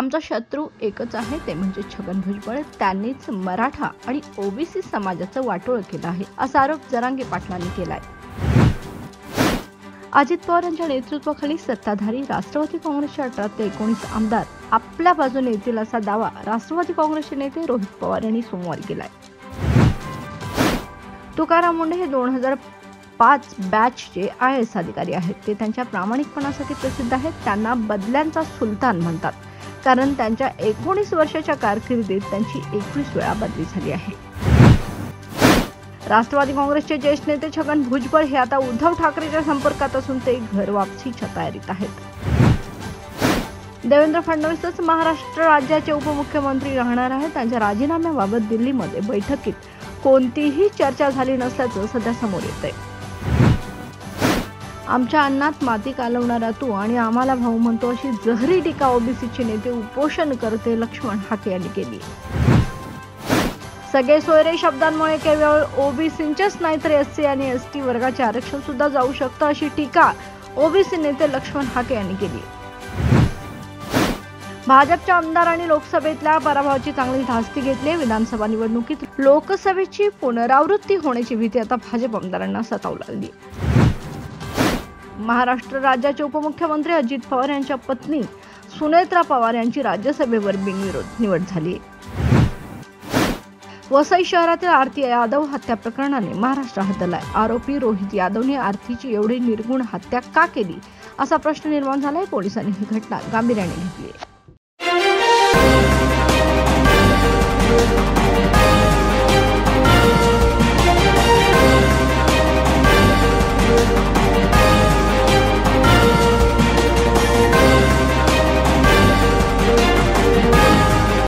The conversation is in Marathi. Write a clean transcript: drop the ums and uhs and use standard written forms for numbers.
आमचा शत्रू एकच आहे, ते म्हणजे छगन भुजबळ. त्यांनीच मराठा आणि ओबीसी समाजाचं वाटोळं केलं आहे, असा आरोप जरांगे पाटलांनी केलाय. अजित पवार यांच्या नेतृत्वाखाली सत्ताधारी राष्ट्रवादी काँग्रेसचे 18 ते 19 आमदार आपल्या बाजूने येतील असा दावा राष्ट्रवादी काँग्रेसचे नेते रोहित पवार यांनी सोमवारी केलाय. तुकाराम मुंडे हे 2005 बॅचचे IAS अधिकारी आहेत. ते त्यांच्या प्रामाणिकपणासाठी प्रसिद्ध आहेत. त्यांना बदल्यांचा सुलतान म्हणतात, कारण त्यांच्या 19 वर्षाच्या कारकिर्दीत त्यांची 21 वेळा बदली झाली आहे. राष्ट्रवादी काँग्रेसचे ज्येष्ठ नेते छगन भुजबळ हे आता उद्धव ठाकरेच्या संपर्कात असून ते घर वापसीच्या तयारीत आहेत. देवेंद्र फडणवीसच महाराष्ट्र राज्याचे उपमुख्यमंत्री राहणार आहेत. त्यांच्या राजीनाम्याबाबत दिल्लीमध्ये बैठकीत कोणतीही चर्चा झाली नसल्याचं सध्या समोर येतंय. आमच्या अन्नात माती कालवणारा तू आणि आम्हाला भाऊ म्हणतो, अशी जहरी टीका ओबीसीचे नेते उपोषणकर्ते लक्ष्मण हाके यांनी केली. सगळे सोयरे शब्दांमुळे केवळ ओबीसींचेच नाही तर SC आणि ST वर्गाचे आरक्षण सुद्धा जाऊ शकतं, अशी टीका ओबीसी नेते लक्ष्मण हाके यांनी केली. भाजपच्या आमदारांनी लोकसभेतल्या पराभवाची चांगली धास्ती घेतली. विधानसभा निवडणुकीत लोकसभेची पुनरावृत्ती होण्याची भीती आता भाजप आमदारांना सतावू लागली. महाराष्ट्र राज्याचे उपमुख्यमंत्री अजित पवार यांच्या पत्नी सुनेत्रा पवार यांची राज्यसभेवर बिनविरोध निवड झाली. वसई शहरातील आरती यादव हत्या प्रकरणाने महाराष्ट्र हादरलाय. आरोपी रोहित यादवने आरतीची एवढी निर्गुण हत्या का केली, असा प्रश्न निर्माण झालाय. पोलिसांनी ही घटना गांभीर्याने घेतली.